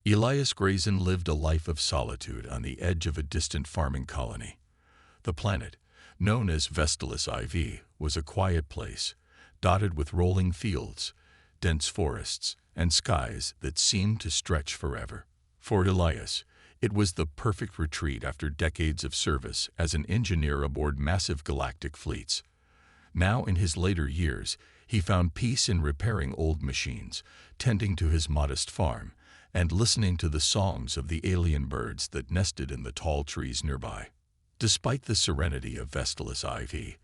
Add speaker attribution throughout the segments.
Speaker 1: Elias Grayson lived a life of solitude on the edge of a distant farming colony. The planet, known as Vestalis IV, was a quiet place, dotted with rolling fields, dense forests, and skies that seemed to stretch forever. For Elias, it was the perfect retreat after decades of service as an engineer aboard massive galactic fleets. Now, in his later years, he found peace in repairing old machines, tending to his modest farm, and listening to the songs of the alien birds that nested in the tall trees nearby. Despite the serenity of Vestalis IV,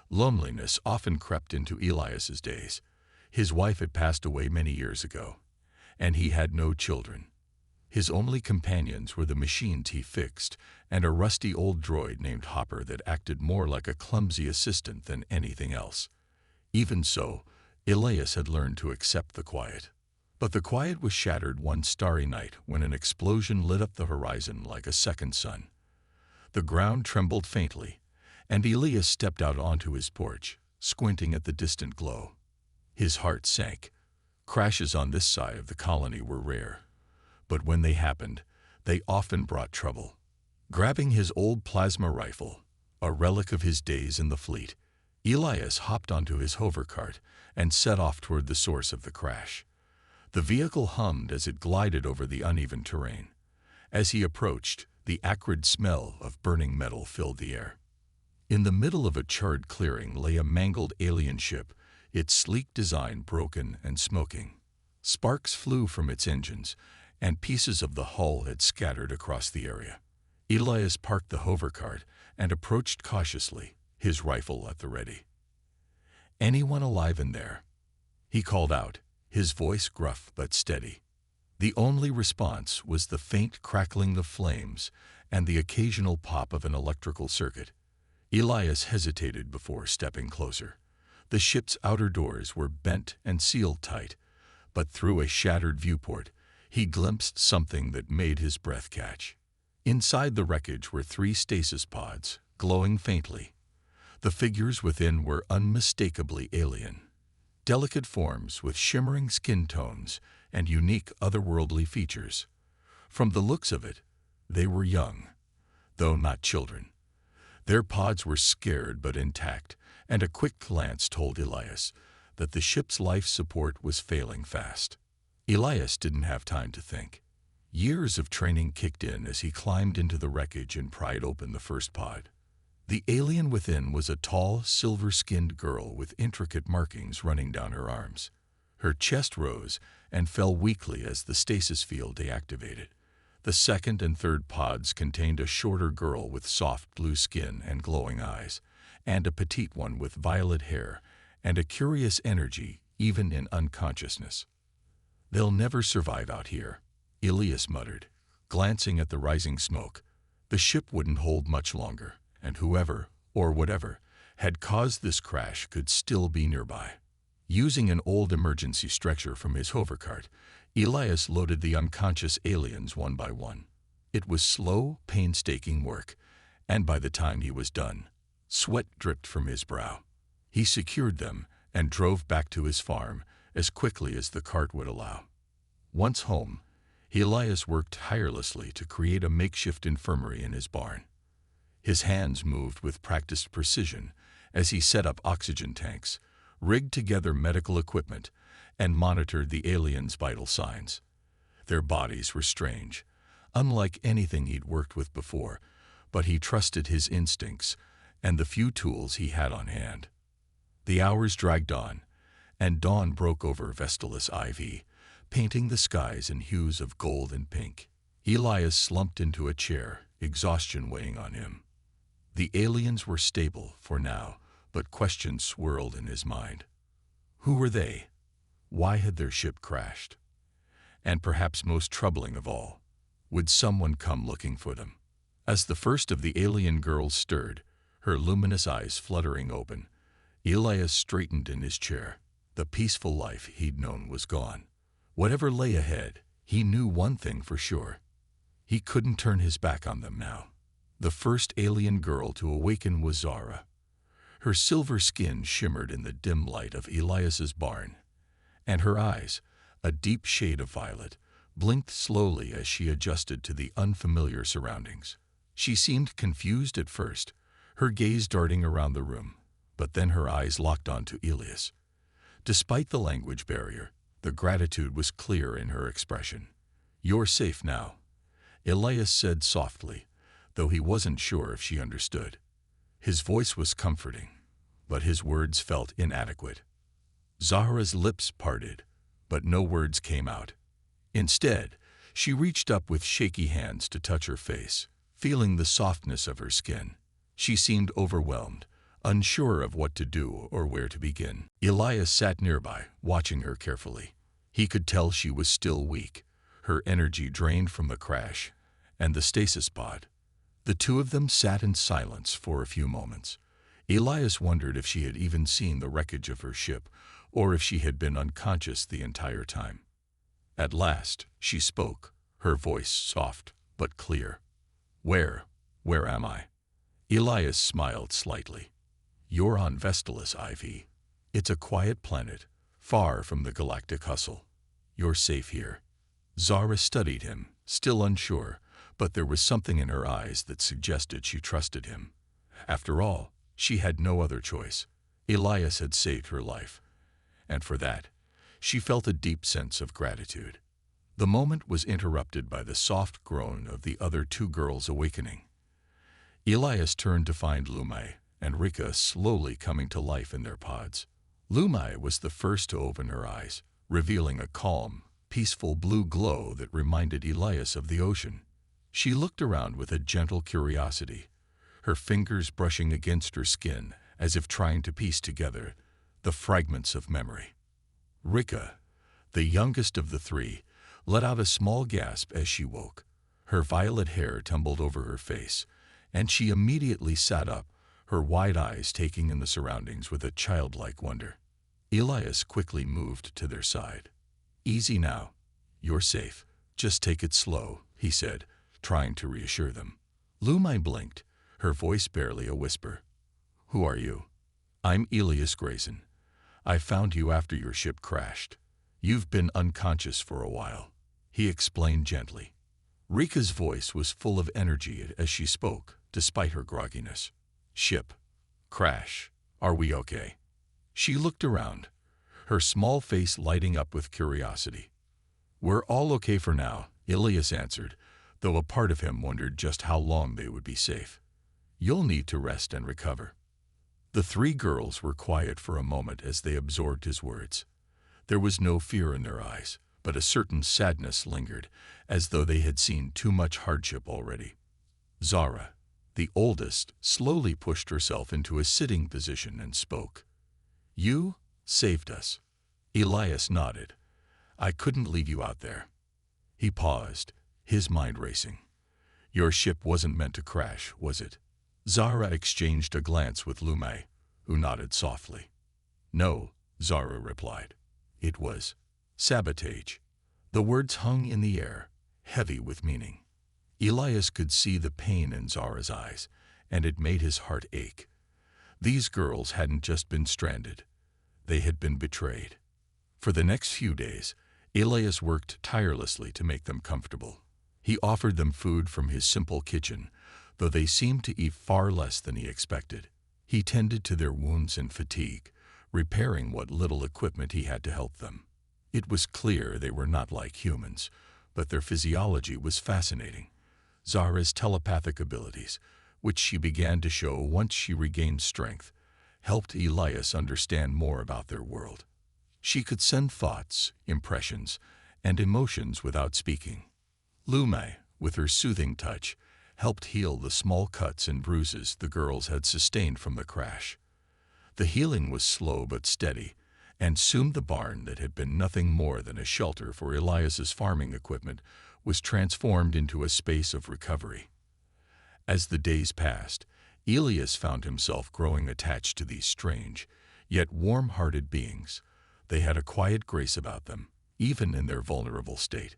Speaker 1: loneliness often crept into Elias's days. His wife had passed away many years ago, and he had no children. His only companions were the machines he fixed and a rusty old droid named Hopper that acted more like a clumsy assistant than anything else. Even so, Elias had learned to accept the quiet. But the quiet was shattered one starry night when an explosion lit up the horizon like a second sun. The ground trembled faintly, and Elias stepped out onto his porch, squinting at the distant glow. His heart sank. Crashes on this side of the colony were rare, but when they happened, they often brought trouble. Grabbing his old plasma rifle, a relic of his days in the fleet, Elias hopped onto his hovercart and set off toward the source of the crash. The vehicle hummed as it glided over the uneven terrain. As he approached, the acrid smell of burning metal filled the air. In the middle of a charred clearing lay a mangled alien ship, its sleek design broken and smoking. Sparks flew from its engines, and pieces of the hull had scattered across the area. Elias parked the hovercart and approached cautiously, his rifle at the ready. "Anyone alive in there?" he called out, his voice gruff but steady. The only response was the faint crackling of flames and the occasional pop of an electrical circuit. Elias hesitated before stepping closer. The ship's outer doors were bent and sealed tight, but through a shattered viewport, he glimpsed something that made his breath catch. Inside the wreckage were 3 stasis pods, glowing faintly. The figures within were unmistakably alien. Delicate forms with shimmering skin tones and unique otherworldly features. From the looks of it, they were young, though not children. Their pods were scared but intact, and a quick glance told Elias that the ship's life support was failing fast. Elias didn't have time to think. Years of training kicked in as he climbed into the wreckage and pried open the first pod. The alien within was a tall, silver-skinned girl with intricate markings running down her arms. Her chest rose and fell weakly as the stasis field deactivated. The second and third pods contained a shorter girl with soft blue skin and glowing eyes, and a petite one with violet hair and a curious energy even in unconsciousness. "They'll never survive out here," Elias muttered, glancing at the rising smoke. The ship wouldn't hold much longer, and whoever, or whatever, had caused this crash could still be nearby. Using an old emergency stretcher from his hovercart, Elias loaded the unconscious aliens one by one. It was slow, painstaking work, and by the time he was done, sweat dripped from his brow. He secured them and drove back to his farm as quickly as the cart would allow. Once home, Elias worked tirelessly to create a makeshift infirmary in his barn. His hands moved with practiced precision as he set up oxygen tanks, rigged together medical equipment, and monitored the aliens' vital signs. Their bodies were strange, unlike anything he'd worked with before, but he trusted his instincts and the few tools he had on hand. The hours dragged on, and dawn broke over Vestalis IV, painting the skies in hues of gold and pink. Elias slumped into a chair, exhaustion weighing on him. The aliens were stable for now, but questions swirled in his mind. Who were they? Why had their ship crashed? And perhaps most troubling of all, would someone come looking for them? As the first of the alien girls stirred, her luminous eyes fluttering open, Elias straightened in his chair. The peaceful life he'd known was gone. Whatever lay ahead, he knew one thing for sure. He couldn't turn his back on them now. The first alien girl to awaken was Zara. Her silver skin shimmered in the dim light of Elias's barn, and her eyes, a deep shade of violet, blinked slowly as she adjusted to the unfamiliar surroundings. She seemed confused at first, her gaze darting around the room, but then her eyes locked onto Elias. Despite the language barrier, the gratitude was clear in her expression. "You're safe now," Elias said softly, though he wasn't sure if she understood. His voice was comforting, but his words felt inadequate. Zahra's lips parted, but no words came out. Instead, she reached up with shaky hands to touch her face, feeling the softness of her skin. She seemed overwhelmed, unsure of what to do or where to begin. Elias sat nearby, watching her carefully. He could tell she was still weak, her energy drained from the crash and the stasis pod. The two of them sat in silence for a few moments. Elias wondered if she had even seen the wreckage of her ship, or if she had been unconscious the entire time. At last, she spoke, her voice soft but clear. Where am I?" Elias smiled slightly. "You're on Vestalis, IV. It's a quiet planet, far from the galactic hustle. You're safe here." Zahra studied him, still unsure, but there was something in her eyes that suggested she trusted him. After all, she had no other choice. Elias had saved her life, and for that, she felt a deep sense of gratitude. The moment was interrupted by the soft groan of the other two girls awakening. Elias turned to find Lumai and Rika slowly coming to life in their pods. Lumai was the first to open her eyes, revealing a calm, peaceful blue glow that reminded Elias of the ocean. She looked around with a gentle curiosity, her fingers brushing against her skin as if trying to piece together the fragments of memory. Rika, the youngest of the three, let out a small gasp as she woke. Her violet hair tumbled over her face, and she immediately sat up, her wide eyes taking in the surroundings with a childlike wonder. Elias quickly moved to their side. "Easy now. You're safe. Just take it slow," he said, trying to reassure them. Lumai blinked, her voice barely a whisper. "Who are you?" "I'm Elias Grayson. I found you after your ship crashed. You've been unconscious for a while," he explained gently. Rika's voice was full of energy as she spoke, despite her grogginess. "Ship. Crash. Are we okay?" She looked around, her small face lighting up with curiosity. "We're all okay for now," Elias answered, though a part of him wondered just how long they would be safe. "You'll need to rest and recover." The three girls were quiet for a moment as they absorbed his words. There was no fear in their eyes, but a certain sadness lingered, as though they had seen too much hardship already. Zahra, the oldest, slowly pushed herself into a sitting position and spoke. "You saved us." Elias nodded. "I couldn't leave you out there." He paused, his mind racing. "Your ship wasn't meant to crash, was it?" Zahra exchanged a glance with Lumai, who nodded softly. "No," Zahra replied. "It was sabotage." The words hung in the air, heavy with meaning. Elias could see the pain in Zahra's eyes, and it made his heart ache. These girls hadn't just been stranded. They had been betrayed. For the next few days, Elias worked tirelessly to make them comfortable. He offered them food from his simple kitchen, though they seemed to eat far less than he expected. He tended to their wounds and fatigue, repairing what little equipment he had to help them. It was clear they were not like humans, but their physiology was fascinating. Zahra's telepathic abilities, which she began to show once she regained strength, helped Elias understand more about their world. She could send thoughts, impressions, and emotions without speaking. Lumai, with her soothing touch, helped heal the small cuts and bruises the girls had sustained from the crash. The healing was slow but steady, and soon the barn that had been nothing more than a shelter for Elias's farming equipment was transformed into a space of recovery. As the days passed, Elias found himself growing attached to these strange, yet warm-hearted beings. They had a quiet grace about them, even in their vulnerable state.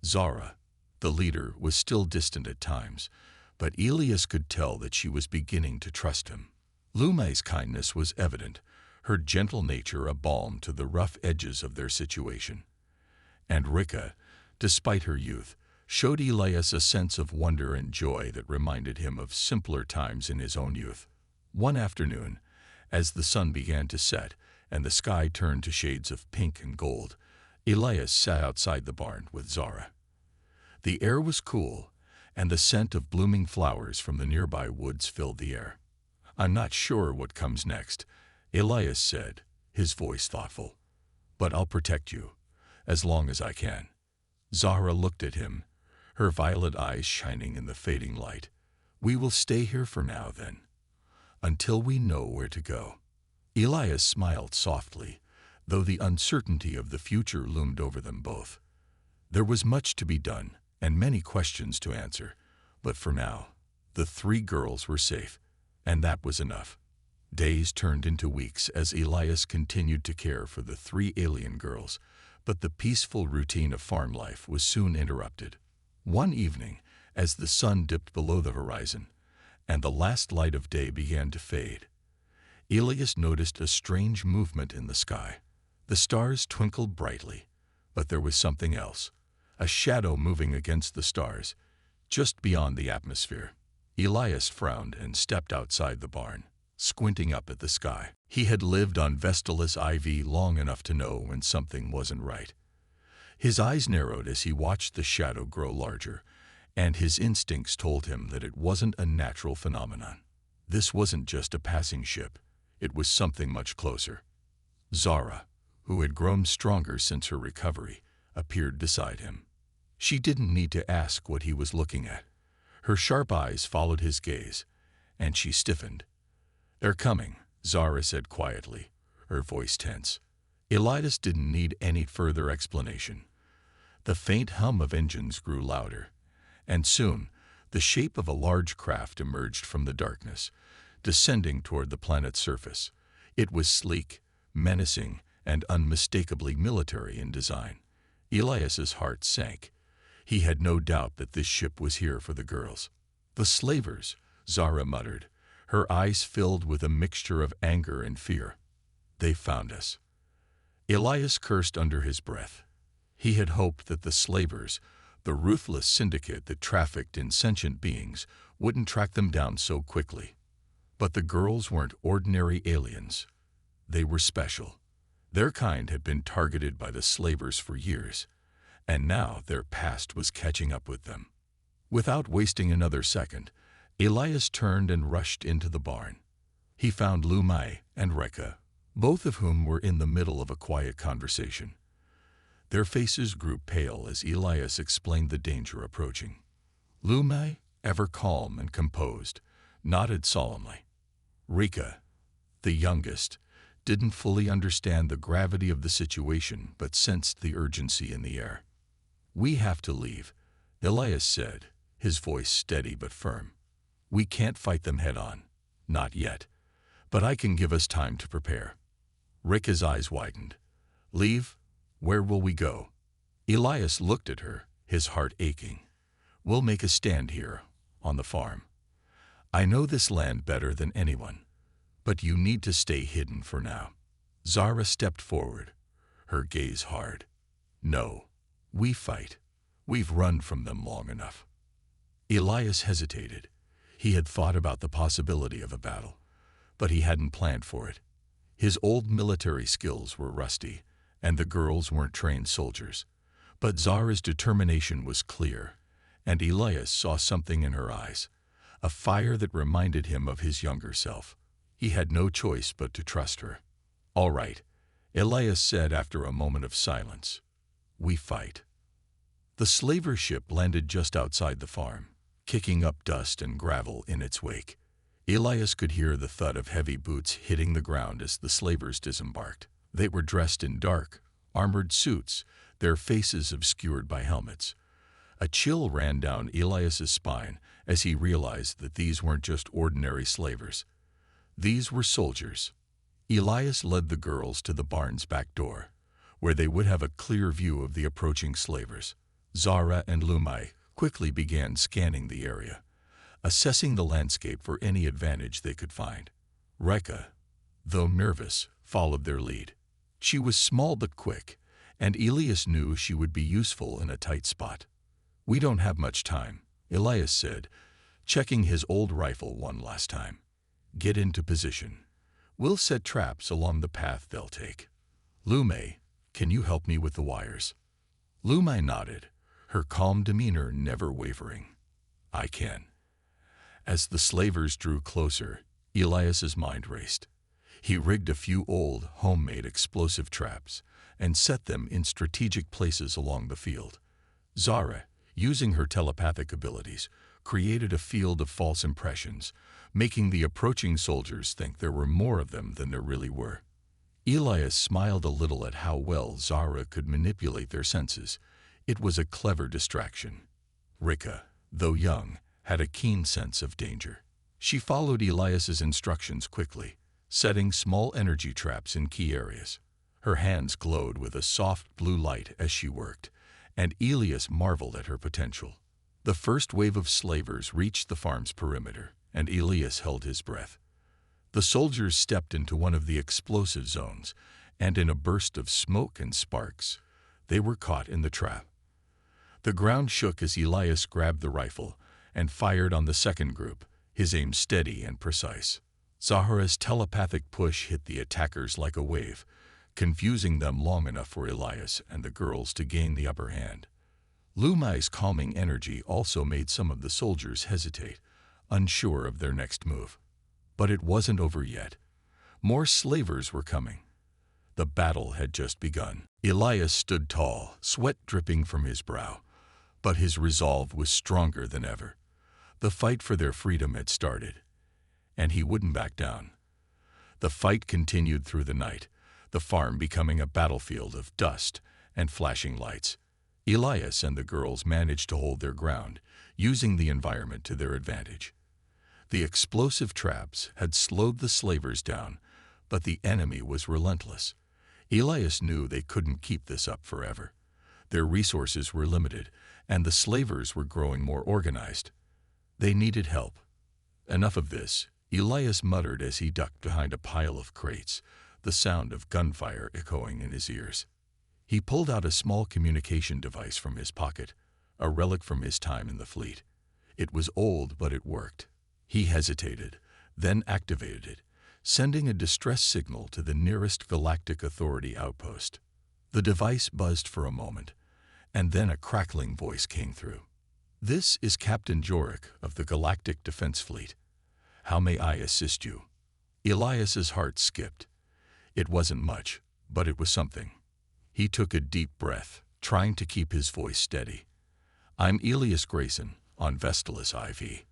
Speaker 1: Zahra, the leader, was still distant at times, but Elias could tell that she was beginning to trust him. Lumai's kindness was evident, her gentle nature a balm to the rough edges of their situation. And Rika, despite her youth, showed Elias a sense of wonder and joy that reminded him of simpler times in his own youth. One afternoon, as the sun began to set and the sky turned to shades of pink and gold, Elias sat outside the barn with Zara. The air was cool, and the scent of blooming flowers from the nearby woods filled the air. "I'm not sure what comes next," Elias said, his voice thoughtful. "But I'll protect you, as long as I can." Zara looked at him, her violet eyes shining in the fading light. "We will stay here for now, then, until we know where to go." Elias smiled softly, though the uncertainty of the future loomed over them both. There was much to be done and many questions to answer, but for now, the three girls were safe, and that was enough. Days turned into weeks as Elias continued to care for the three alien girls, but the peaceful routine of farm life was soon interrupted. One evening, as the sun dipped below the horizon and the last light of day began to fade, Elias noticed a strange movement in the sky. The stars twinkled brightly, but there was something else, a shadow moving against the stars, just beyond the atmosphere. Elias frowned and stepped outside the barn, squinting up at the sky. He had lived on Vestalis IV long enough to know when something wasn't right. His eyes narrowed as he watched the shadow grow larger, and his instincts told him that it wasn't a natural phenomenon. This wasn't just a passing ship. It was something much closer. Zara, who had grown stronger since her recovery, appeared beside him. She didn't need to ask what he was looking at. Her sharp eyes followed his gaze, and she stiffened. "They're coming," Zara said quietly, her voice tense. Elias didn't need any further explanation. The faint hum of engines grew louder, and soon the shape of a large craft emerged from the darkness, descending toward the planet's surface. It was sleek, menacing, and unmistakably military in design. Elias's heart sank. He had no doubt that this ship was here for the girls. "The slavers," Zara muttered, her eyes filled with a mixture of anger and fear. "They found us." Elias cursed under his breath. He had hoped that the slavers, the ruthless syndicate that trafficked in sentient beings, wouldn't track them down so quickly. But the girls weren't ordinary aliens. They were special. Their kind had been targeted by the slavers for years, and now their past was catching up with them. Without wasting another second, Elias turned and rushed into the barn. He found Lumai and Rekka, both of whom were in the middle of a quiet conversation. Their faces grew pale as Elias explained the danger approaching. Lumai, ever calm and composed, nodded solemnly. Rekka, the youngest, didn't fully understand the gravity of the situation but sensed the urgency in the air. "We have to leave," Elias said, his voice steady but firm. "We can't fight them head-on. Not yet. But I can give us time to prepare." Rekka's eyes widened. "Leave? Where will we go?" Elias looked at her, his heart aching. "We'll make a stand here, on the farm. I know this land better than anyone, but you need to stay hidden for now." Zara stepped forward, her gaze hard. "No, we fight. We've run from them long enough." Elias hesitated. He had thought about the possibility of a battle, but he hadn't planned for it. His old military skills were rusty, and the girls weren't trained soldiers. But Zara's determination was clear, and Elias saw something in her eyes, a fire that reminded him of his younger self. He had no choice but to trust her. "All right," Elias said after a moment of silence. "We fight." The slaver ship landed just outside the farm, kicking up dust and gravel in its wake. Elias could hear the thud of heavy boots hitting the ground as the slavers disembarked. They were dressed in dark, armored suits, their faces obscured by helmets. A chill ran down Elias's spine as he realized that these weren't just ordinary slavers. These were soldiers. Elias led the girls to the barn's back door, where they would have a clear view of the approaching slavers. Zara and Lumai quickly began scanning the area, assessing the landscape for any advantage they could find. Rekka, though nervous, followed their lead. She was small but quick, and Elias knew she would be useful in a tight spot. "We don't have much time," Elias said, checking his old rifle one last time. "Get into position. We'll set traps along the path they'll take. Lume, can you help me with the wires?" Lume nodded, her calm demeanor never wavering. "I can." As the slavers drew closer, Elias's mind raced. He rigged a few old, homemade explosive traps and set them in strategic places along the field. Zara, using her telepathic abilities, created a field of false impressions, making the approaching soldiers think there were more of them than there really were. Elias smiled a little at how well Zara could manipulate their senses. It was a clever distraction. Rika, though young, had a keen sense of danger. She followed Elias's instructions quickly, setting small energy traps in key areas. Her hands glowed with a soft blue light as she worked, and Elias marveled at her potential. The first wave of slavers reached the farm's perimeter, and Elias held his breath. The soldiers stepped into one of the explosive zones, and in a burst of smoke and sparks, they were caught in the trap. The ground shook as Elias grabbed the rifle and fired on the second group, his aim steady and precise. Zahra's telepathic push hit the attackers like a wave, confusing them long enough for Elias and the girls to gain the upper hand. Lumai's calming energy also made some of the soldiers hesitate, unsure of their next move. But it wasn't over yet. More slavers were coming. The battle had just begun. Elias stood tall, sweat dripping from his brow, but his resolve was stronger than ever. The fight for their freedom had started, and he wouldn't back down. The fight continued through the night, the farm becoming a battlefield of dust and flashing lights. Elias and the girls managed to hold their ground, using the environment to their advantage. The explosive traps had slowed the slavers down, but the enemy was relentless. Elias knew they couldn't keep this up forever. Their resources were limited, and the slavers were growing more organized. They needed help. "Enough of this," Elias muttered as he ducked behind a pile of crates, the sound of gunfire echoing in his ears. He pulled out a small communication device from his pocket, a relic from his time in the fleet. It was old, but it worked. He hesitated, then activated it, sending a distress signal to the nearest Galactic Authority outpost. The device buzzed for a moment, and then a crackling voice came through. "This is Captain Jorik of the Galactic Defense Fleet. How may I assist you?" Elias's heart skipped. It wasn't much, but it was something. He took a deep breath, trying to keep his voice steady. "I'm Elias Grayson, on Vestalis IV.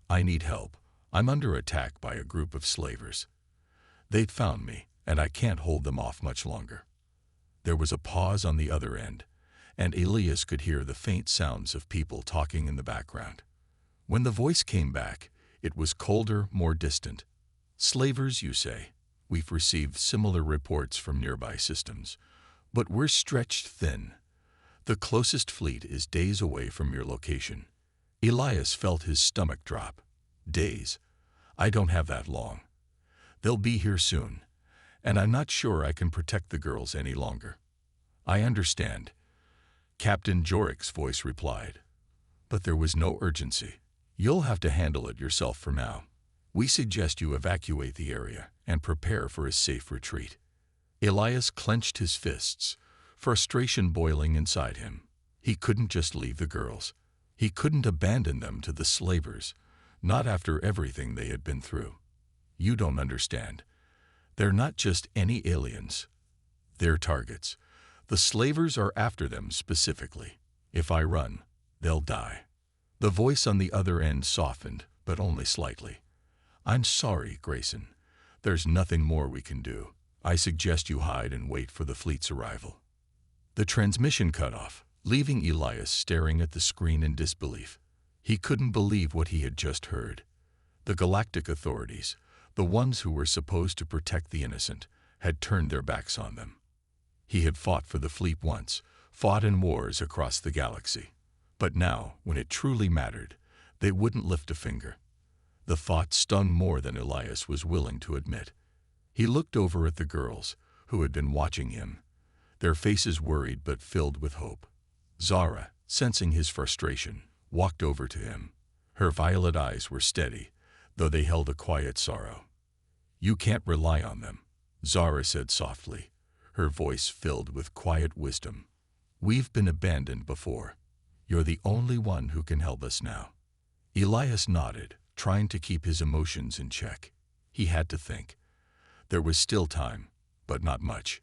Speaker 1: I need help. I'm under attack by a group of slavers. They'd found me, and I can't hold them off much longer." There was a pause on the other end, and Elias could hear the faint sounds of people talking in the background. When the voice came back, it was colder, more distant. "Slavers, you say? We've received similar reports from nearby systems, but we're stretched thin. The closest fleet is days away from your location." Elias felt his stomach drop. "Days? I don't have that long. They'll be here soon, and I'm not sure I can protect the girls any longer." "I understand," Captain Jorik's voice replied. But there was no urgency. "You'll have to handle it yourself for now. We suggest you evacuate the area and prepare for a safe retreat." Elias clenched his fists, frustration boiling inside him. He couldn't just leave the girls. He couldn't abandon them to the slavers, not after everything they had been through. "You don't understand. They're not just any aliens. They're targets. The slavers are after them specifically. If I run, they'll die." The voice on the other end softened, but only slightly. "I'm sorry, Grayson. There's nothing more we can do. I suggest you hide and wait for the fleet's arrival." The transmission cut off, leaving Elias staring at the screen in disbelief. He couldn't believe what he had just heard. The Galactic Authorities, the ones who were supposed to protect the innocent, had turned their backs on them. He had fought for the fleet once, fought in wars across the galaxy. But now, when it truly mattered, they wouldn't lift a finger. The thought stung more than Elias was willing to admit. He looked over at the girls, who had been watching him. their faces worried but filled with hope. Zara, sensing his frustration, walked over to him. Her violet eyes were steady, though they held a quiet sorrow. "You can't rely on them," Zara said softly, her voice filled with quiet wisdom. "We've been abandoned before. You're the only one who can help us now." Elias nodded, trying to keep his emotions in check. He had to think. There was still time, but not much.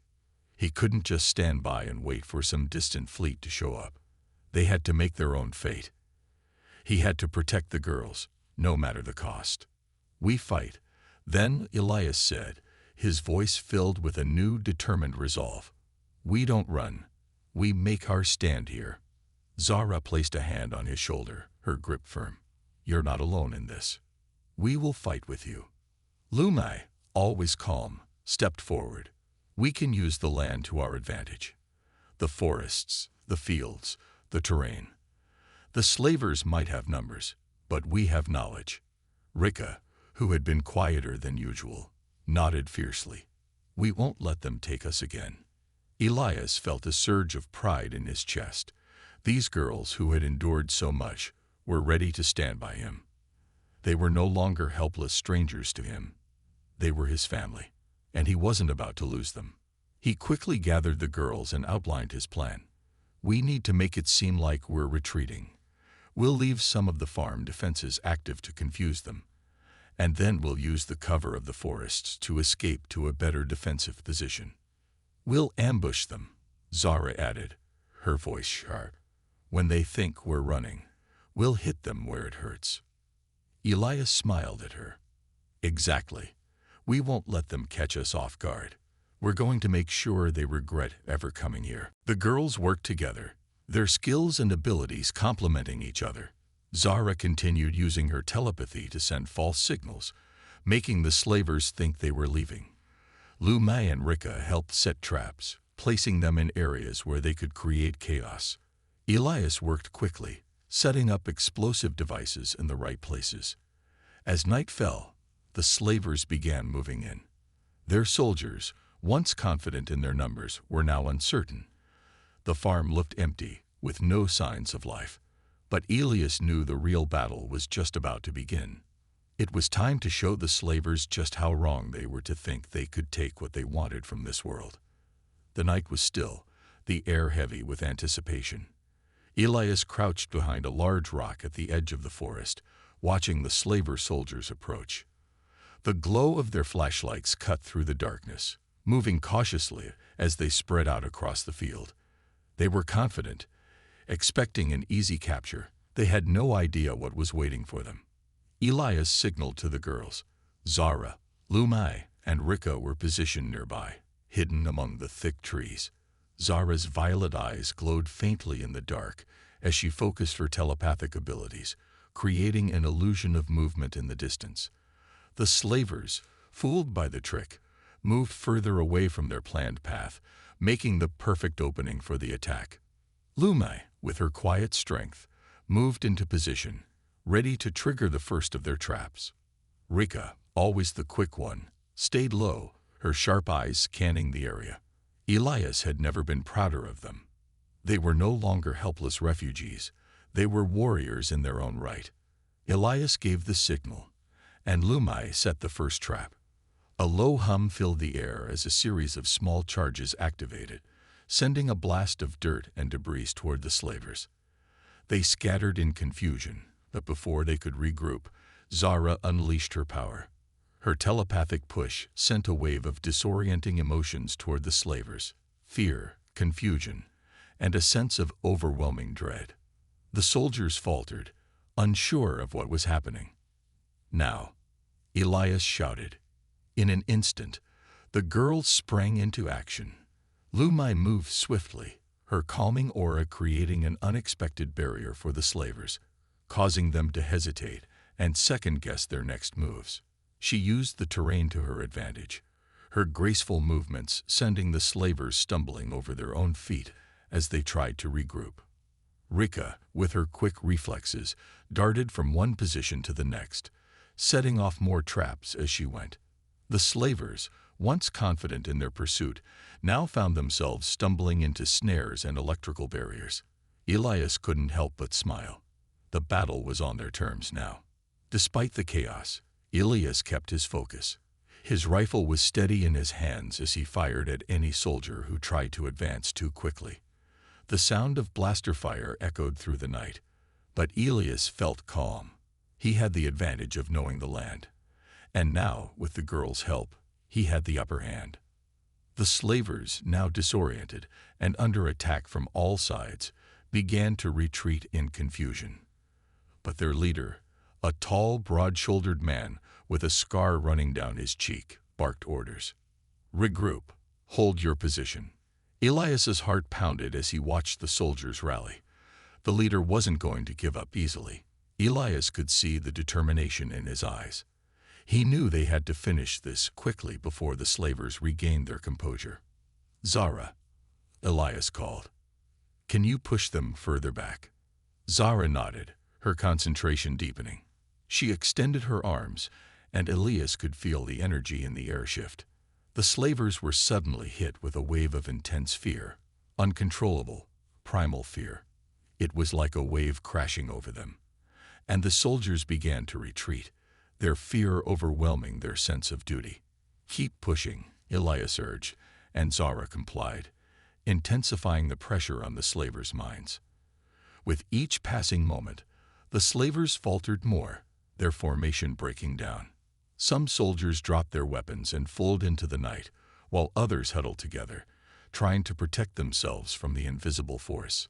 Speaker 1: He couldn't just stand by and wait for some distant fleet to show up. They had to make their own fate. He had to protect the girls, no matter the cost. "We fight," then Elias said, his voice filled with a new, determined resolve. "We don't run. We make our stand here." Zara placed a hand on his shoulder, her grip firm. "You're not alone in this. We will fight with you." Lumai, always calm, stepped forward. "We can use the land to our advantage. The forests, the fields, the terrain. The slavers might have numbers, but we have knowledge." Rika, who had been quieter than usual, nodded fiercely. "We won't let them take us again." Elias felt a surge of pride in his chest. These girls, who had endured so much, were ready to stand by him. They were no longer helpless strangers to him. They were his family, and he wasn't about to lose them. He quickly gathered the girls and outlined his plan. "We need to make it seem like we're retreating. We'll leave some of the farm defenses active to confuse them, and then we'll use the cover of the forests to escape to a better defensive position. We'll ambush them," Zara added, her voice sharp. "When they think we're running, we'll hit them where it hurts." Elias smiled at her. "Exactly. We won't let them catch us off guard. We're going to make sure they regret ever coming here." The girls worked together, their skills and abilities complementing each other. Zara continued using her telepathy to send false signals, making the slavers think they were leaving. Lumai and Rika helped set traps, placing them in areas where they could create chaos. Elias worked quickly, setting up explosive devices in the right places. As night fell, the slavers began moving in. Their soldiers, once confident in their numbers, were now uncertain. The farm looked empty, with no signs of life. But Elias knew the real battle was just about to begin. It was time to show the slavers just how wrong they were to think they could take what they wanted from this world. The night was still, the air heavy with anticipation. Elias crouched behind a large rock at the edge of the forest, watching the slaver soldiers approach. The glow of their flashlights cut through the darkness, moving cautiously as they spread out across the field. They were confident, expecting an easy capture. They had no idea what was waiting for them. Elias signaled to the girls. Zara, Lumai, and Rika were positioned nearby, hidden among the thick trees. Zara's violet eyes glowed faintly in the dark as she focused her telepathic abilities, creating an illusion of movement in the distance. The slavers, fooled by the trick, moved further away from their planned path, making the perfect opening for the attack. Lumai, with her quiet strength, moved into position, ready to trigger the first of their traps. Rika, always the quick one, stayed low, her sharp eyes scanning the area. Elias had never been prouder of them. They were no longer helpless refugees. They were warriors in their own right. Elias gave the signal, and Lumai set the first trap. A low hum filled the air as a series of small charges activated, sending a blast of dirt and debris toward the slavers. They scattered in confusion, but before they could regroup, Zara unleashed her power. Her telepathic push sent a wave of disorienting emotions toward the slavers: fear, confusion, and a sense of overwhelming dread. The soldiers faltered, unsure of what was happening. "Now," Elias shouted. In an instant, the girls sprang into action. Lumai moved swiftly, her calming aura creating an unexpected barrier for the slavers, causing them to hesitate and second-guess their next moves. She used the terrain to her advantage, her graceful movements sending the slavers stumbling over their own feet as they tried to regroup. Rika, with her quick reflexes, darted from one position to the next, setting off more traps as she went. The slavers, once confident in their pursuit, now found themselves stumbling into snares and electrical barriers. Elias couldn't help but smile. The battle was on their terms now. Despite the chaos, Elias kept his focus. His rifle was steady in his hands as he fired at any soldier who tried to advance too quickly. The sound of blaster fire echoed through the night, but Elias felt calm. He had the advantage of knowing the land. And now, with the girl's help, he had the upper hand. The slavers, now disoriented and under attack from all sides, began to retreat in confusion. But their leader, a tall, broad-shouldered man with a scar running down his cheek, barked orders. "Regroup. Hold your position." Elias's heart pounded as he watched the soldiers rally. The leader wasn't going to give up easily. Elias could see the determination in his eyes. He knew they had to finish this quickly before the slavers regained their composure. "Zara," Elias called. "Can you push them further back?" Zara nodded, her concentration deepening. She extended her arms, and Elias could feel the energy in the air shift. The slavers were suddenly hit with a wave of intense fear, uncontrollable, primal fear. It was like a wave crashing over them. And the soldiers began to retreat, their fear overwhelming their sense of duty. "Keep pushing," Elias urged, and Zara complied, intensifying the pressure on the slavers' minds. With each passing moment, the slavers faltered more, their formation breaking down. Some soldiers dropped their weapons and fled into the night, while others huddled together, trying to protect themselves from the invisible force.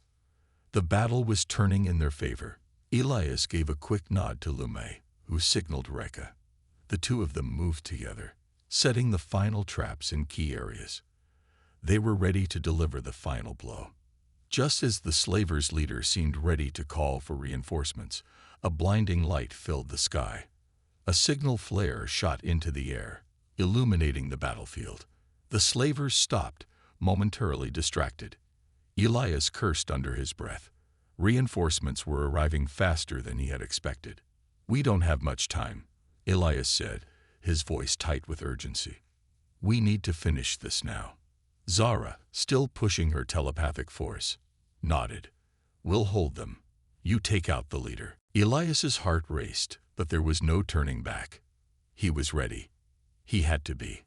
Speaker 1: The battle was turning in their favor. Elias gave a quick nod to Lume, who signaled Reka. The two of them moved together, setting the final traps in key areas. They were ready to deliver the final blow. Just as the slavers' leader seemed ready to call for reinforcements, a blinding light filled the sky. A signal flare shot into the air, illuminating the battlefield. The slavers stopped, momentarily distracted. Elias cursed under his breath. Reinforcements were arriving faster than he had expected. "We don't have much time," Elias said, his voice tight with urgency. "We need to finish this now." Zara, still pushing her telepathic force, nodded. "We'll hold them. You take out the leader." Elias's heart raced, but there was no turning back. He was ready. He had to be.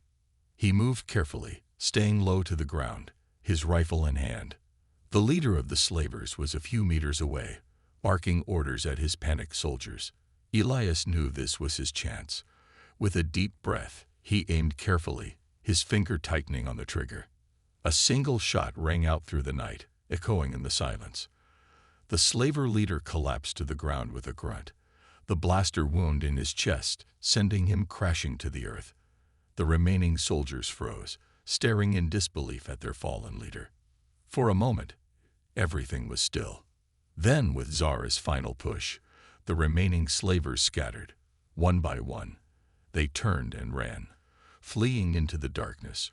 Speaker 1: He moved carefully, staying low to the ground, his rifle in hand. The leader of the slavers was a few meters away, barking orders at his panicked soldiers. Elias knew this was his chance. With a deep breath, he aimed carefully, his finger tightening on the trigger. A single shot rang out through the night, echoing in the silence. The slaver leader collapsed to the ground with a grunt, the blaster wound in his chest sending him crashing to the earth. The remaining soldiers froze, staring in disbelief at their fallen leader. For a moment, everything was still. Then, with Zara's final push, the remaining slavers scattered. One by one, they turned and ran, fleeing into the darkness,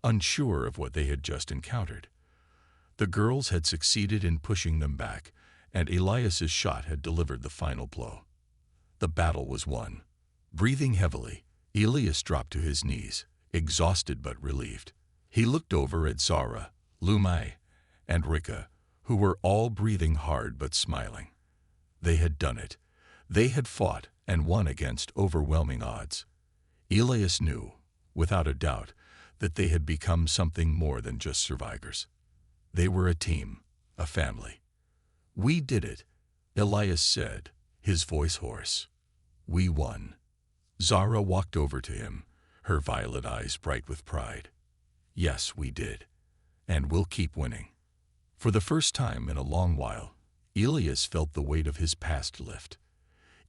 Speaker 1: unsure of what they had just encountered. The girls had succeeded in pushing them back, and Elias's shot had delivered the final blow. The battle was won. Breathing heavily, Elias dropped to his knees, exhausted but relieved. He looked over at Zara, Lume, and Rika, who were all breathing hard but smiling. They had done it. They had fought and won against overwhelming odds. Elias knew, without a doubt, that they had become something more than just survivors. They were a team, a family. "We did it," Elias said, his voice hoarse. "We won." Zara walked over to him, her violet eyes bright with pride. "Yes, we did. And we'll keep winning." For the first time in a long while, Elias felt the weight of his past lift.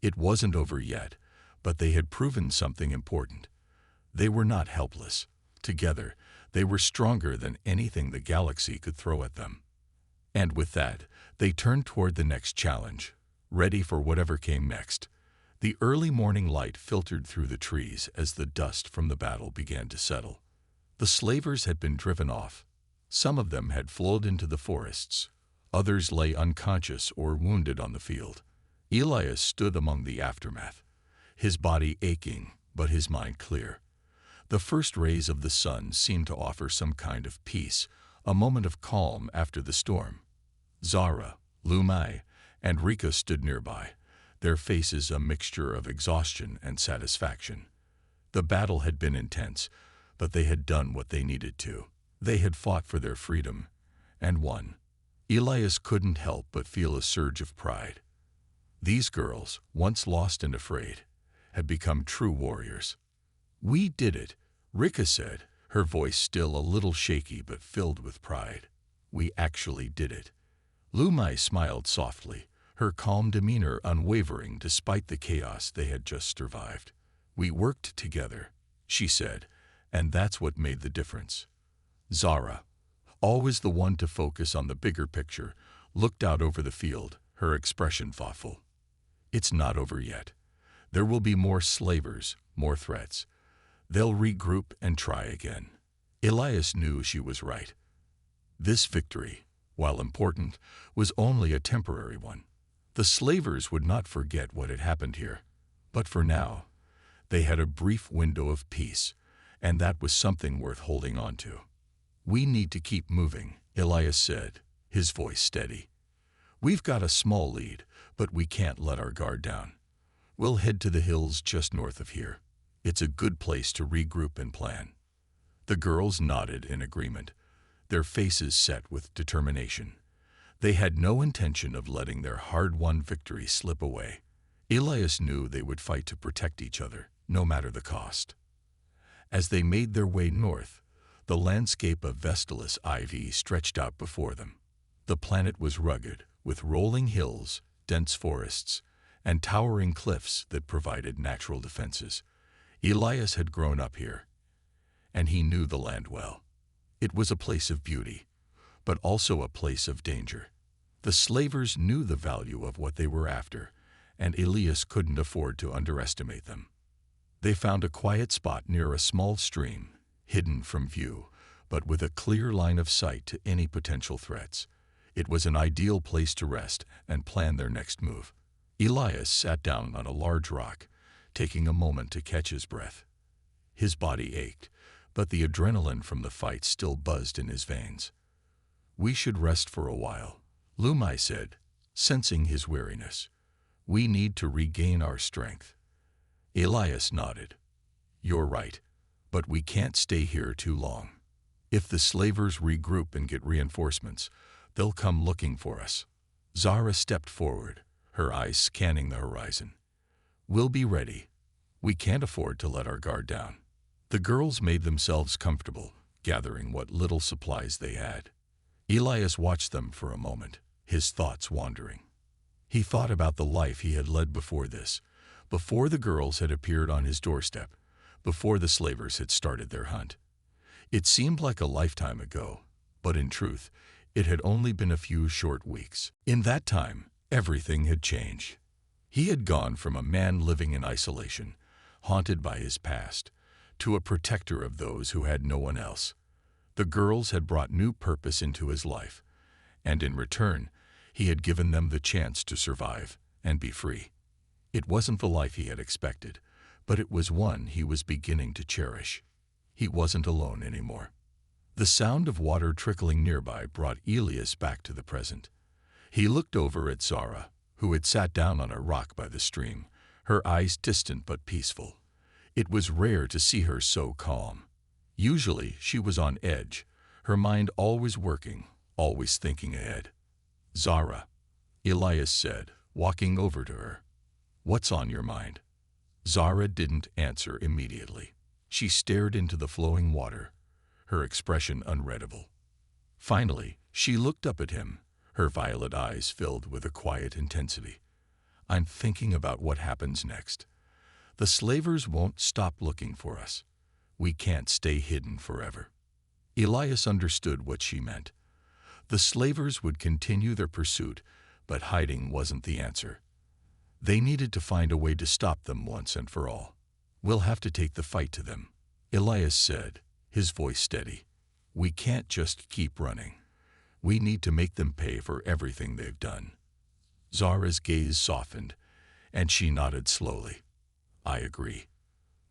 Speaker 1: It wasn't over yet, but they had proven something important. They were not helpless. Together, they were stronger than anything the galaxy could throw at them. And with that, they turned toward the next challenge, ready for whatever came next. The early morning light filtered through the trees as the dust from the battle began to settle. The slavers had been driven off. Some of them had fled into the forests. Others lay unconscious or wounded on the field. Elias stood among the aftermath, his body aching but his mind clear. The first rays of the sun seemed to offer some kind of peace, a moment of calm after the storm. Zara, Lumai, and Rika stood nearby, their faces a mixture of exhaustion and satisfaction. The battle had been intense, but they had done what they needed to. They had fought for their freedom, and won. Elias couldn't help but feel a surge of pride. These girls, once lost and afraid, had become true warriors. "We did it," Rika said, her voice still a little shaky but filled with pride. "We actually did it." Lumai smiled softly, her calm demeanor unwavering despite the chaos they had just survived. "We worked together," she said, "and that's what made the difference." Zara, always the one to focus on the bigger picture, looked out over the field, her expression thoughtful. "It's not over yet. There will be more slavers, more threats. They'll regroup and try again." Elias knew she was right. This victory, while important, was only a temporary one. The slavers would not forget what had happened here. But for now, they had a brief window of peace, and that was something worth holding on to. "We need to keep moving," Elias said, his voice steady. "We've got a small lead, but we can't let our guard down. We'll head to the hills just north of here. It's a good place to regroup and plan." The girls nodded in agreement, their faces set with determination. They had no intention of letting their hard-won victory slip away. Elias knew they would fight to protect each other, no matter the cost. As they made their way north, the landscape of Vestalis IV stretched out before them. The planet was rugged, with rolling hills, dense forests, and towering cliffs that provided natural defenses. Elias had grown up here, and he knew the land well. It was a place of beauty, but also a place of danger. The slavers knew the value of what they were after, and Elias couldn't afford to underestimate them. They found a quiet spot near a small stream, hidden from view, but with a clear line of sight to any potential threats. It was an ideal place to rest and plan their next move. Elias sat down on a large rock, taking a moment to catch his breath. His body ached, but the adrenaline from the fight still buzzed in his veins. "We should rest for a while," Lumai said, sensing his weariness. "We need to regain our strength." Elias nodded. "You're right, but we can't stay here too long. If the slavers regroup and get reinforcements, they'll come looking for us." Zara stepped forward, her eyes scanning the horizon. "We'll be ready. We can't afford to let our guard down." The girls made themselves comfortable, gathering what little supplies they had. Elias watched them for a moment, his thoughts wandering. He thought about the life he had led before this, before the girls had appeared on his doorstep, before the slavers had started their hunt. It seemed like a lifetime ago, but in truth, it had only been a few short weeks. In that time, everything had changed. He had gone from a man living in isolation, haunted by his past, to a protector of those who had no one else. The girls had brought new purpose into his life, and in return, he had given them the chance to survive and be free. It wasn't the life he had expected, but it was one he was beginning to cherish. He wasn't alone anymore. The sound of water trickling nearby brought Elias back to the present. He looked over at Zara, who had sat down on a rock by the stream, her eyes distant but peaceful. It was rare to see her so calm. Usually she was on edge, her mind always working, always thinking ahead. "Zara," Elias said, walking over to her. "What's on your mind?" Zara didn't answer immediately. She stared into the flowing water, her expression unreadable. Finally, she looked up at him, her violet eyes filled with a quiet intensity. "I'm thinking about what happens next. The slavers won't stop looking for us. We can't stay hidden forever." Elias understood what she meant. The slavers would continue their pursuit, but hiding wasn't the answer. They needed to find a way to stop them once and for all. "We'll have to take the fight to them," Elias said, his voice steady. "We can't just keep running. We need to make them pay for everything they've done." Zara's gaze softened, and she nodded slowly. "I agree.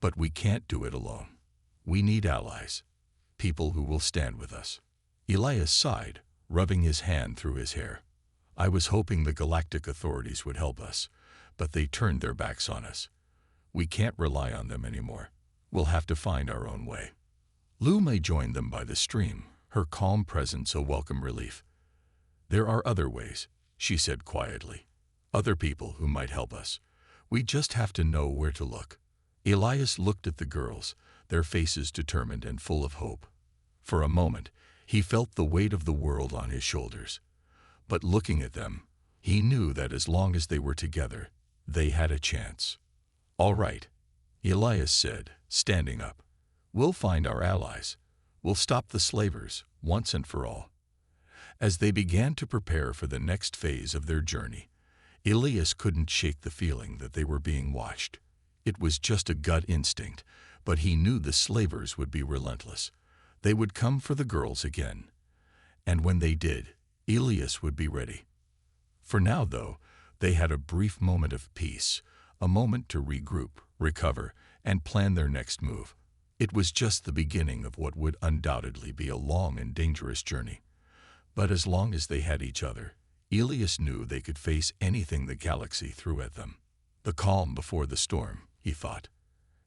Speaker 1: But we can't do it alone. We need allies, people who will stand with us. Elias sighed, rubbing his hand through his hair. I was hoping the galactic authorities would help us, but they turned their backs on us. We can't rely on them anymore. We'll have to find our own way. Lu Mei joined them by the stream, her calm presence a welcome relief. There are other ways, she said quietly. Other people who might help us. We just have to know where to look. Elias looked at the girls, their faces determined and full of hope. For a moment, he felt the weight of the world on his shoulders. But looking at them, he knew that as long as they were together, they had a chance. All right, Elias said, standing up. We'll find our allies. We'll stop the slavers, once and for all. As they began to prepare for the next phase of their journey, Elias couldn't shake the feeling that they were being watched. It was just a gut instinct, but he knew the slavers would be relentless. They would come for the girls again. And when they did, Elias would be ready. For now, though, they had a brief moment of peace, a moment to regroup, recover, and plan their next move. It was just the beginning of what would undoubtedly be a long and dangerous journey. But as long as they had each other, Elias knew they could face anything the galaxy threw at them. The calm before the storm, he thought.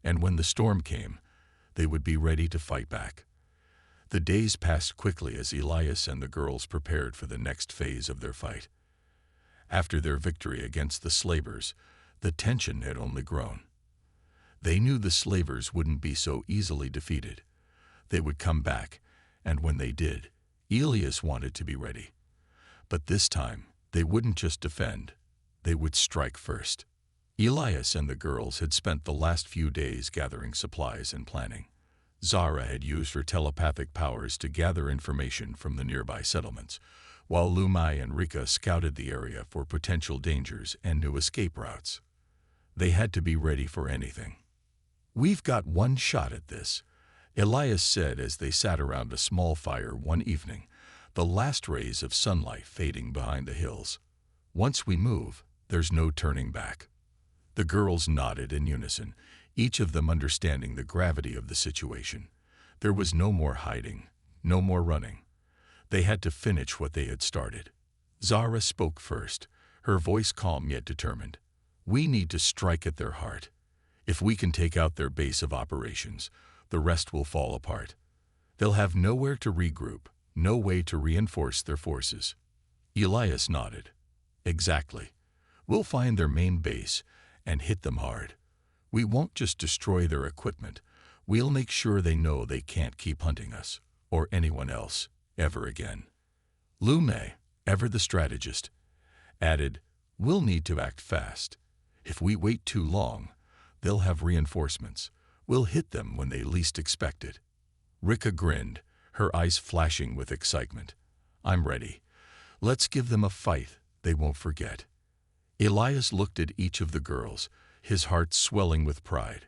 Speaker 1: And when the storm came, they would be ready to fight back. The days passed quickly as Elias and the girls prepared for the next phase of their fight. After their victory against the slavers, the tension had only grown. They knew the slavers wouldn't be so easily defeated. They would come back, and when they did, Elias wanted to be ready. But this time, they wouldn't just defend, they would strike first. Elias and the girls had spent the last few days gathering supplies and planning. Zara had used her telepathic powers to gather information from the nearby settlements, while Lu Mei and Rika scouted the area for potential dangers and new escape routes. They had to be ready for anything. We've got one shot at this, Elias said as they sat around a small fire one evening, the last rays of sunlight fading behind the hills. Once we move, there's no turning back. The girls nodded in unison, each of them understanding the gravity of the situation. There was no more hiding, no more running. They had to finish what they had started. Zara spoke first, her voice calm yet determined. We need to strike at their heart. If we can take out their base of operations, the rest will fall apart. They'll have nowhere to regroup, no way to reinforce their forces. Elias nodded. Exactly. We'll find their main base and hit them hard. We won't just destroy their equipment. We'll make sure they know they can't keep hunting us, or anyone else, ever again. Lu Mei, ever the strategist, added, we'll need to act fast. If we wait too long, they'll have reinforcements. We'll hit them when they least expect it. Rika grinned, her eyes flashing with excitement. I'm ready. Let's give them a fight they won't forget. Elias looked at each of the girls, his heart swelling with pride.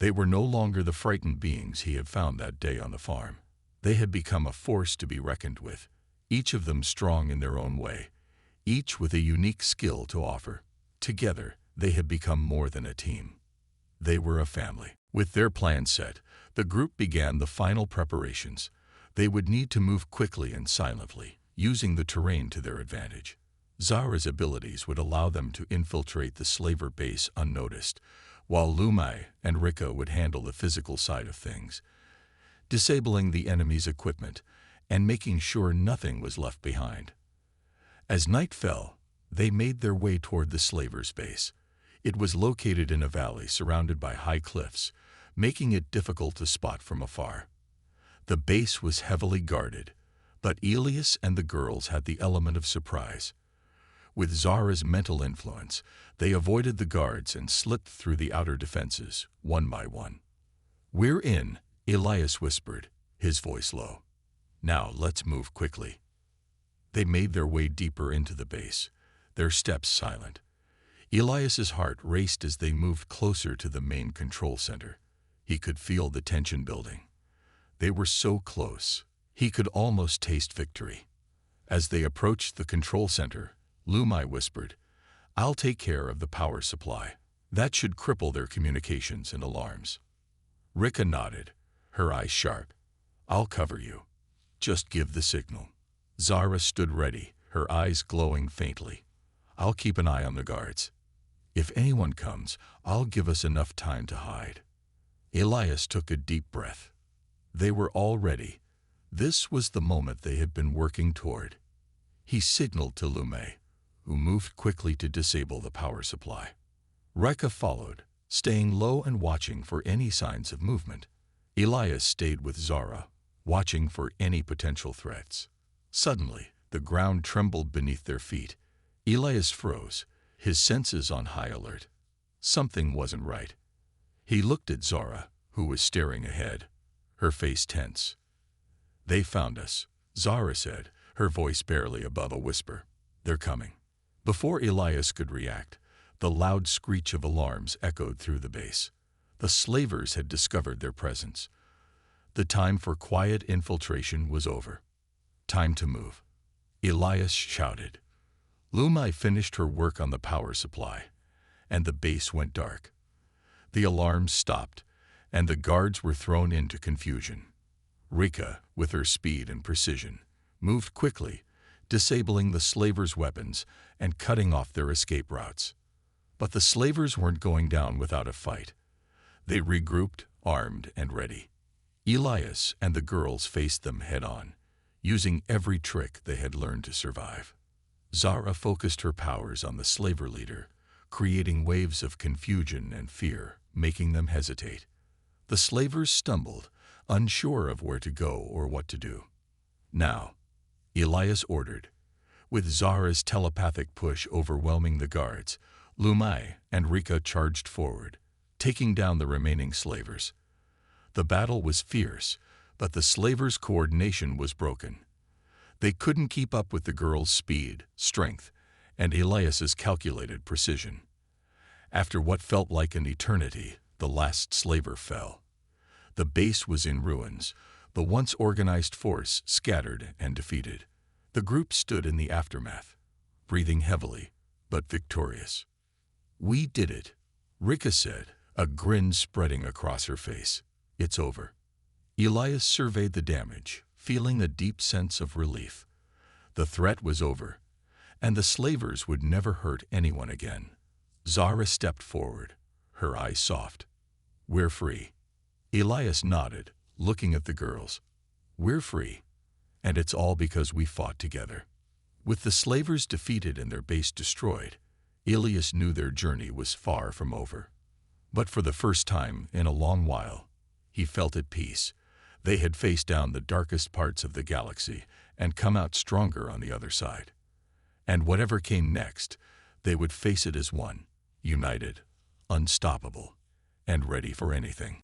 Speaker 1: They were no longer the frightened beings he had found that day on the farm. They had become a force to be reckoned with, each of them strong in their own way, each with a unique skill to offer. Together, they had become more than a team. They were a family. With their plan set, the group began the final preparations. They would need to move quickly and silently, using the terrain to their advantage. Zara's abilities would allow them to infiltrate the slaver base unnoticed, while Lu Mei and Rika would handle the physical side of things, disabling the enemy's equipment and making sure nothing was left behind. As night fell, they made their way toward the slaver's base. It was located in a valley surrounded by high cliffs, making it difficult to spot from afar. The base was heavily guarded, but Elias and the girls had the element of surprise. With Zara's mental influence, they avoided the guards and slipped through the outer defenses, one by one. We're in, Elias whispered, his voice low. Now let's move quickly. They made their way deeper into the base, their steps silent. Elias's heart raced as they moved closer to the main control center. He could feel the tension building. They were so close, he could almost taste victory. As they approached the control center, Lu Mei whispered, I'll take care of the power supply. That should cripple their communications and alarms. Rika nodded, her eyes sharp. "I'll cover you. Just give the signal." Zara stood ready, her eyes glowing faintly. "I'll keep an eye on the guards. If anyone comes, I'll give us enough time to hide." Elias took a deep breath. They were all ready. This was the moment they had been working toward. He signaled to Lume, who moved quickly to disable the power supply. Rekka followed, staying low and watching for any signs of movement. Elias stayed with Zara, watching for any potential threats. Suddenly, the ground trembled beneath their feet. Elias froze, his senses on high alert. Something wasn't right. He looked at Zara, who was staring ahead, her face tense. "They found us," Zara said, her voice barely above a whisper. "They're coming." Before Elias could react, the loud screech of alarms echoed through the base. The slavers had discovered their presence. The time for quiet infiltration was over. "Time to move," Elias shouted. Lumai finished her work on the power supply, and the base went dark. The alarms stopped, and the guards were thrown into confusion. Rika, with her speed and precision, moved quickly, disabling the slavers' weapons and cutting off their escape routes. But the slavers weren't going down without a fight. They regrouped, armed and ready. Elias and the girls faced them head-on, using every trick they had learned to survive. Zara focused her powers on the slaver leader, creating waves of confusion and fear, making them hesitate. The slavers stumbled, unsure of where to go or what to do. "Now," Elias ordered. With Zara's telepathic push overwhelming the guards, Lumai and Rika charged forward, taking down the remaining slavers. The battle was fierce, but the slavers' coordination was broken. They couldn't keep up with the girls' speed, strength, and Elias's calculated precision. After what felt like an eternity, the last slaver fell. The base was in ruins, the once organized force scattered and defeated. The group stood in the aftermath, breathing heavily, but victorious. "We did it," Rika said, a grin spreading across her face. "It's over." Elias surveyed the damage, feeling a deep sense of relief. The threat was over, and the slavers would never hurt anyone again. Zara stepped forward, her eyes soft. "We're free." Elias nodded, looking at the girls. "We're free, and it's all because we fought together." With the slavers defeated and their base destroyed, Elias knew their journey was far from over. But for the first time in a long while, he felt at peace. They had faced down the darkest parts of the galaxy and come out stronger on the other side. And whatever came next, they would face it as one, united, unstoppable, and ready for anything.